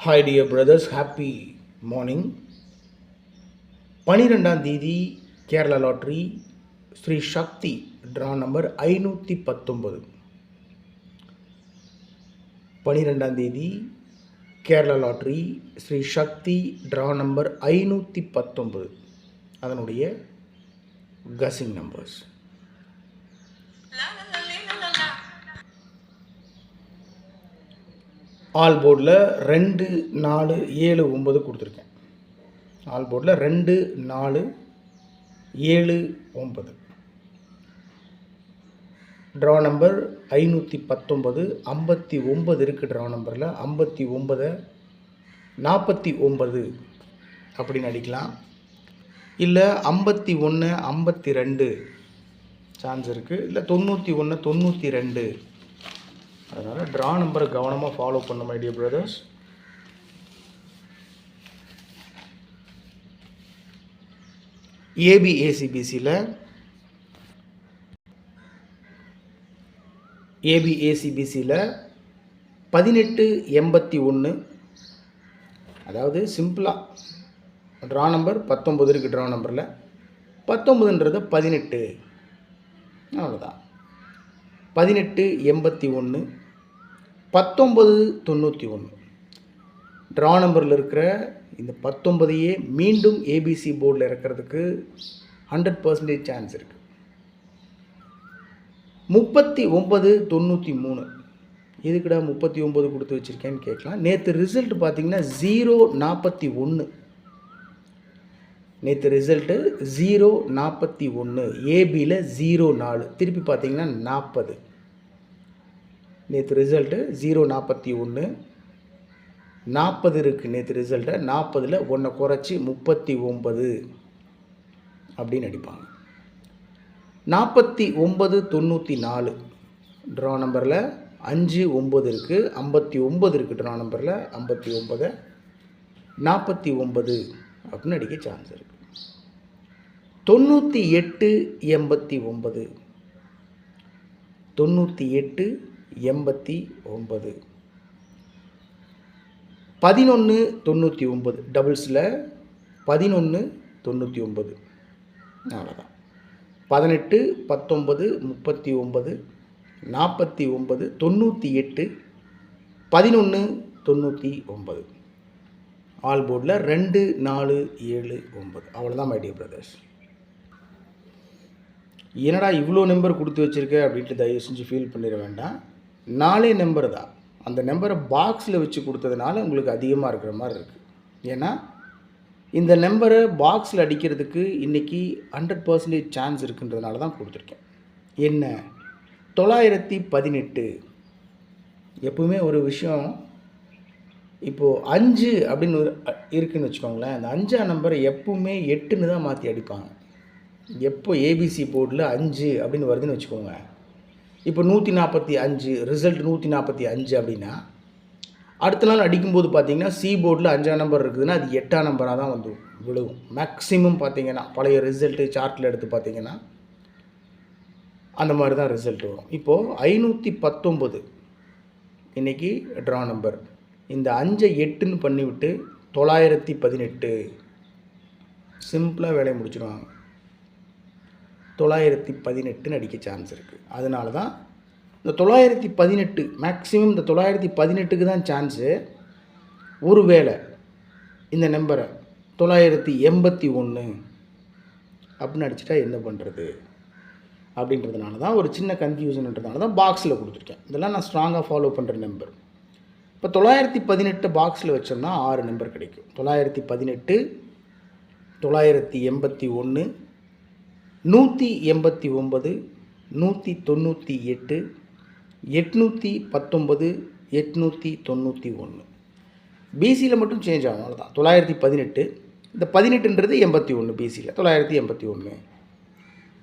Hi dear brothers, happy morning. 12ஆம் தேதி Kerala lottery Sri சக்தி draw number 519. 12ஆம் தேதி கேரளா லாட்ரி ஸ்ரீ சக்தி ட்ரா நம்பர் 519 அதனுடைய கசிங் நம்பர்ஸ். ஆல் போர்டில் 2 4 7 9 கொடுத்துருக்கேன். ஆல் போர்டில் 2 4 7 9. ட்ரா நம்பர் 519 59 இருக்குது. ட்ரா நம்பரில் 59 49 அப்படின்னு அடிக்கலாம். இல்லை 51 52 சான்ஸ் இருக்குது. இல்லை 91 92. அதனால் ட்ரா நம்பரை கவனமாக ஃபாலோ பண்ண மை டியர் பிரதர்ஸ். ஏபிஏசிபிசியில் ஏபிஏசிபிசியில் 1881, அதாவது சிம்பிளாக ட்ரா நம்பர் 19 இருக்குது. ட்ரா நம்பரில் 19ன்றது 18, அவ்வளோதான். 1881 1991. ட்ரா நம்பரில் இருக்கிற இந்த 19ஐயே மீண்டும் ஏபிசி போர்டில் இருக்கிறதுக்கு 100% சான்ஸ் இருக்குது. 3993. எதுக்குடா 39 கொடுத்து வச்சுருக்கேன்னு கேட்கலாம். நேற்று ரிசல்ட் பார்த்தீங்கன்னா 041. நேற்று ரிசல்ட்டு 041. ஏபியில் 04. திருப்பி பார்த்தீங்கன்னா 40. நேற்று ரிசல்ட்டு 041 40 இருக்குது. நேற்று ரிசல்ட்டை 40ல் 1 குறைச்சி 39 அப்படின்னு அடிப்பாங்க. 4994. ட்ரா நம்பரில் 5 9 இருக்குது. 59 இருக்குது. ட்ரா நம்பரில் 59 49 அப்படின்னு அடிக்க சான்ஸ் இருக்குது. 98 89 98 89. 11 99 டபுள்ஸில் 11 99, அவ்வளோதான். 18 19 39 49 98 11 99. ஆல் போர்டில் 2 4 7 9. அவ்வளோதான் மை டியர் பிரதர்ஸ். என்னடா இவ்வளோ நம்பர் கொடுத்து வச்சுருக்க அப்படின்ட்டு தயவு செஞ்சு ஃபீல் பண்ணிட வேண்டாம். 4 நம்பர் தான். அந்த நம்பரை பாக்ஸில் வச்சு கொடுத்ததுனால உங்களுக்கு அதிகமாக இருக்கிற மாதிரி இருக்குது. ஏன்னா இந்த நம்பரை பாக்ஸில் அடிக்கிறதுக்கு இன்றைக்கி 100% சான்ஸ் இருக்குன்றதுனால தான் கொடுத்துருக்கேன். என்ன 918. எப்பவுமே ஒரு விஷயம், இப்போது 5 அப்படின்னு இருக்குதுன்னு வச்சுக்கோங்களேன். அந்த 5ஆம் நம்பரை எப்பவுமே 8ன்னு தான் மாற்றி அடிப்பாங்க. எப்போ ஏபிசி போர்டில் 5 அப்படின்னு வருதுன்னு வச்சுக்கோங்க. இப்போ 145 ரிசல்ட் 145 அப்படின்னா அடுத்த நாள் அடிக்கும்போது பார்த்தீங்கன்னா சி போர்டில் 5ஆம் நம்பர் இருக்குதுன்னா அது 8ஆம் நம்பராக தான் வந்து விழுவும். மேக்ஸிமம் பார்த்தீங்கன்னா பழைய ரிசல்ட்டு சார்ட்டில் எடுத்து பார்த்தீங்கன்னா அந்த மாதிரி தான் ரிசல்ட் வரும். இப்போது 519 இன்றைக்கி ட்ரா நம்பர். இந்த 5ஐ 8ன்னு பண்ணிவிட்டு 918 சிம்பிளாக வேலையை முடிச்சிடுவாங்க. 918ன்னு அடிக்க சான்ஸ் இருக்குது. அதனால தான் இந்த 918 மேக்ஸிமம் இந்த 918க்கு தான் சான்ஸு. ஒரு வேளை இந்த நம்பரை 981 அப்படின்னு அடிச்சிட்டா என்ன பண்ணுறது அப்படின்றதுனால தான் ஒரு சின்ன கன்ஃபியூஷன்ன்றதுனால தான் பாக்ஸில் கொடுத்துருக்கேன். இதெல்லாம் நான் ஸ்ட்ராங்காக ஃபாலோ பண்ணுற நம்பர். இப்போ 918 பாக்ஸில் வச்சோம்னா 6 நம்பர் கிடைக்கும். 918 981 189 198 819 891. பிசியில் மட்டும் சேஞ்ச் ஆகும், அவ்வளோதான். 918 இந்த 18ன்றது 81 பிசியில் 981.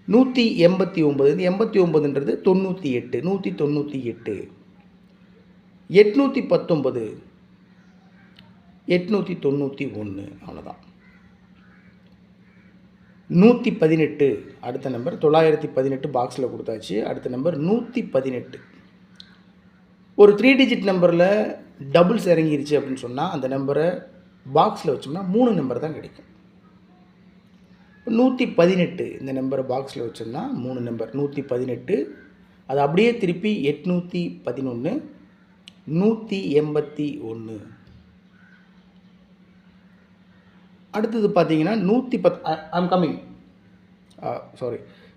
189 இந்த 89ன்றது 98 198 819 891, அவ்வளோதான். 118 அடுத்த நம்பர். 918 பாக்ஸில் கொடுத்தாச்சு. அடுத்த நம்பர் 118. ஒரு 3 டிஜிட் நம்பரில் டபுள்ஸ் இறங்கிருச்சு அப்படின்னு சொன்னால் அந்த நம்பரை பாக்ஸில் வச்சோம்னா 3 நம்பர் தான் கிடைக்கும். 118 இந்த நம்பரை பாக்ஸில் வச்சோம்னா 3 நம்பர் 118. அது அப்படியே திருப்பி 811, 181. அடுத்தது பார்த்தீங்கன்னா 119,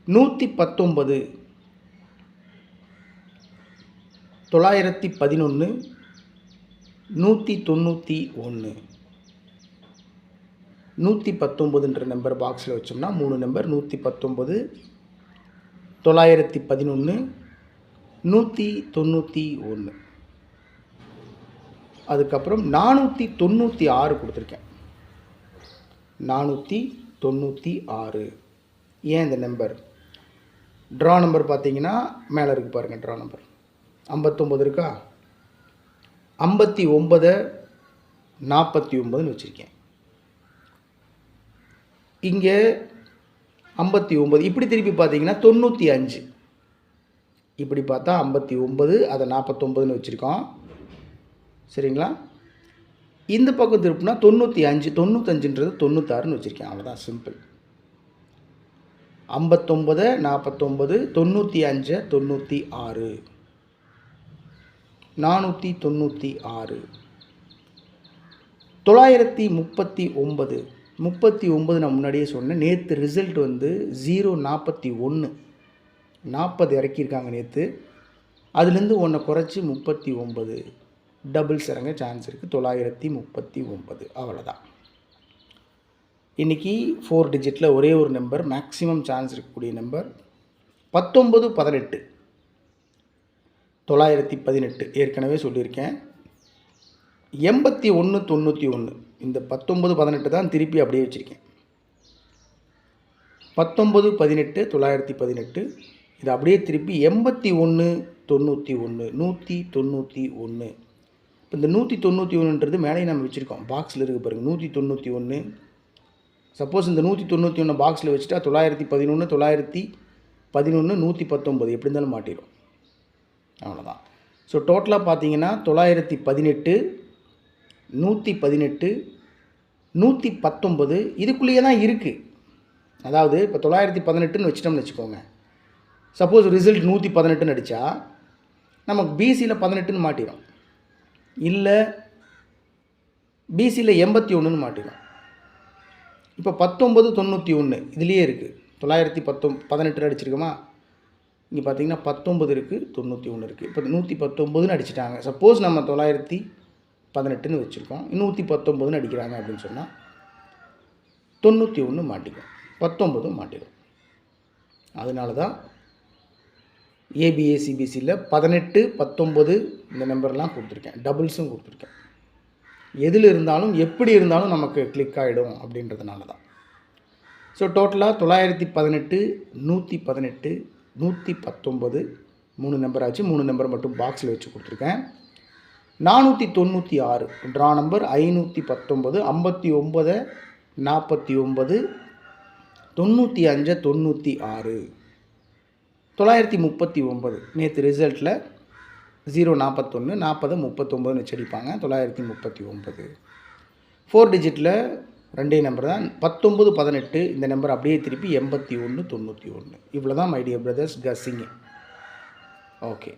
911, 191. 119 நம்பர் பாக்ஸில் வச்சோம்னா 3 நம்பர் 119, 911, 191. அதுக்கப்புறம் 496 கொடுத்துருக்கேன். 496. ஏன் இந்த நம்பர்? ட்ரா நம்பர் பார்த்தீங்கன்னா மேலே இருக்குது பாருங்கள். ட்ரா நம்பர் 59 இருக்கா? 59 49ன்னு வச்சுருக்கேன். இங்கே 59 இப்படி திருப்பி பார்த்தீங்கன்னா 95. இப்படி பார்த்தா 59, அதை 49ன்னு வச்சுருக்கோம். சரிங்களா? இந்த பக்கம் திருப்பினா 95, 95ன்றது 96ன்னு வச்சுருக்கேன். அவ்வளோதான், சிம்பிள். 59 49, 95 96, 496. 939. 39 நான் முன்னாடியே சொன்னேன். நேற்று ரிசல்ட் வந்து 041, 40 இறக்கியிருக்காங்க நேற்று. அதுலேருந்து ஒன்றை குறைச்சி 39 டபுள்ஸ் இறங்க சான்ஸ் இருக்குது. 939. அவ்வளோதான். இன்றைக்கி 4 டிஜிட்டில் ஒரே ஒரு நம்பர் மேக்ஸிமம் சான்ஸ் இருக்கக்கூடிய நம்பர் 1918. 918 ஏற்கனவே சொல்லியிருக்கேன். 8191. இந்த 1918 தான் திருப்பி அப்படியே வச்சுருக்கேன். 1918 918. இது அப்படியே திருப்பி 8191 191. இப்போ இந்த 191ன்றது மேலே நம்ம வச்சுருக்கோம். பாக்ஸில் இருக்குது பாருங்கள் 191. சப்போஸ் இந்த 191 பாக்ஸில் வச்சுட்டா 911 911 119 எப்படி இருந்தாலும் மாட்டிடும். அவ்வளோதான். ஸோ டோட்டலாக பார்த்தீங்கன்னா 918 118 119 இதுக்குள்ளேயே தான் இருக்குது. அதாவது இப்போ 918ன்னு வச்சிட்டோம்னு வச்சுக்கோங்க. சப்போஸ் ரிசல்ட் 118ன்னு அடித்தா நமக்கு பிசியில் 18ன்னு மாட்டிடும், இல்லை பிசியில் 81ன்னு மாட்டிடும். இப்போ 1991 இதுலேயே இருக்குது. 918 அடிச்சிருக்கோமா? இங்கே பார்த்தீங்கன்னா 19 இருக்குது, 91 இருக்குது. இப்போ 119ன்னு அடிச்சிட்டாங்க. சப்போஸ் நம்ம 918ன்னு வச்சுருக்கோம், 119ன்னு அடிக்கிறாங்க அப்படின்னு சொன்னால் 91 மாட்டிக்கும், 19 மாட்டிடும். அதனால தான் ஏபிஏசிபிசியில் 18 19 இந்த நம்பர்லாம் கொடுத்துருக்கேன். டபுள்ஸும் கொடுத்துருக்கேன். எதில் இருந்தாலும் எப்படி இருந்தாலும் நமக்கு கிளிக் ஆகிடும் அப்படின்றதுனால தான். ஸோ டோட்டலாக 918 118 119 3 நம்பர் ஆச்சு. 3 நம்பர் மட்டும் பாக்ஸில் வச்சு கொடுத்துருக்கேன். 496 ட்ரா நம்பர் 519 59 49 95 96 939. நேற்று ரிசல்ட்டில் 041 40 39ன்னு வச்சடிப்பாங்க. 939 4 டிஜிட்டில் ரெண்டே நம்பர் தான். 19 18 இந்த நம்பர் அப்படியே திருப்பி 81 91. இவ்வளோ தான் மை டியர் பிரதர்ஸ் கஸ்ஸிங்கு. ஓகே,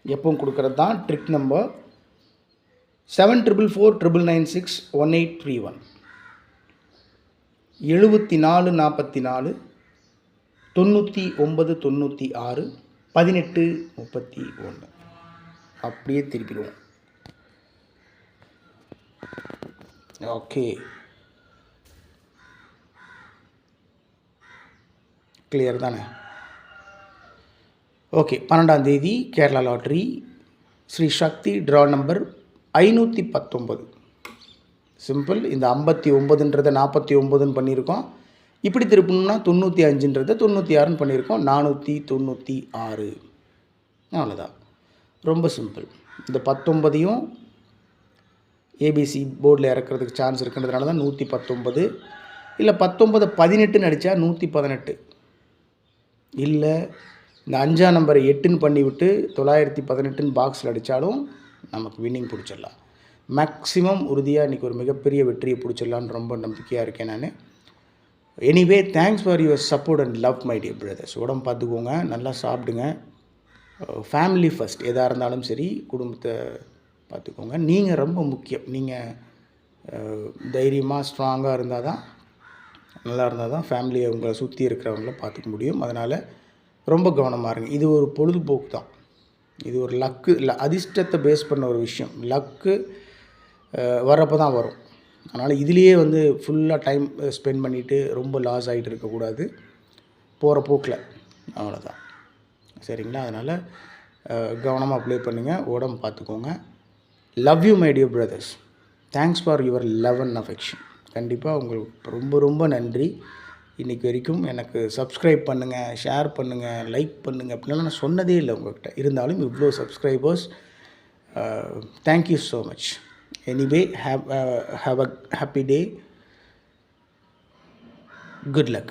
எப்பவும் கொடுக்குறது தான் ட்ரிக் நம்பர் 744496 1831 74 44 99 96 18 31. அப்படியே திருப்பிடுவோம். ஓகே, கிளியர் தானே? ஓகே, 12ஆம் தேதி கேரளா லாட்ரி ஸ்ரீ சக்தி ட்ரா நம்பர் 519. சிம்பிள். இந்த 59ன்றதை 49ன்னு பண்ணியிருக்கோம். இப்படி திருப்பணும்னா 95ன்றதை 96ன்னு பண்ணியிருக்கோம். 496. அவ்வளோதான், ரொம்ப சிம்பிள். இந்த 19ஐயும் ஏபிசி போர்டில் இறக்கிறதுக்கு சான்ஸ் இருக்குன்றதுனால தான் 119. இல்லை 19 18ன்னு அடித்தா 118. இல்லை இந்த 5ஆம் நம்பரை 8ன்னு பண்ணிவிட்டு 918ன்னு பாக்ஸில் அடித்தாலும் நமக்கு வின்னிங் பிடிச்சிடலாம். மேக்ஸிமம் உறுதியாக இன்றைக்கி ஒரு மிகப்பெரிய வெற்றியை பிடிச்சிடலான்னு ரொம்ப நம்பிக்கையாக இருக்கேன் நான். Anyway thanks for your support and love my dear brothers. உடம்பு பார்த்துக்கோங்க, நல்லா சாப்பிடுங்க. Family first. எதாக இருந்தாலும் சரி குடும்பத்தை பார்த்துக்கோங்க. நீங்கள் ரொம்ப முக்கியம். நீங்கள் தைரியமாக ஸ்ட்ராங்காக இருந்தால் தான், நல்லா இருந்தால் தான் ஃபேமிலியை உங்களை சுற்றி இருக்கிறவங்கள பார்த்துக்க முடியும். அதனால் ரொம்ப கவனமாக இருங்க. இது ஒரு பொழுதுபோக்கு தான். இது ஒரு லக்கு இல்லை, அதிர்ஷ்டத்தை பேஸ் பண்ண ஒரு விஷயம். லக்கு வரப்போ தான் வரும். அதனால் இதுலேயே ஃபுல்லாக டைம் ஸ்பெண்ட் பண்ணிவிட்டு ரொம்ப லாஸ் ஆகிட்டு இருக்கக்கூடாது. போகிற போக்கில் அவ்வளோதான். சரிங்களா? அதனால் கவனமாக ப்ளே பண்ணுங்கள். உடம்பு பார்த்துக்கோங்க. Love you my dear brothers. Thanks for your love and affection. கண்டிப்பாக உங்களுக்கு ரொம்ப ரொம்ப நன்றி. இன்றைக்கி வரைக்கும் எனக்கு சப்ஸ்கிரைப் பண்ணுங்கள், ஷேர் பண்ணுங்கள், லைக் பண்ணுங்கள் அப்படின்லாம் நான் சொன்னதே இல்லை உங்கள்கிட்ட. இருந்தாலும் இவ்வளோ subscribers, thank you so much. Anyway, have a happy day. Good luck.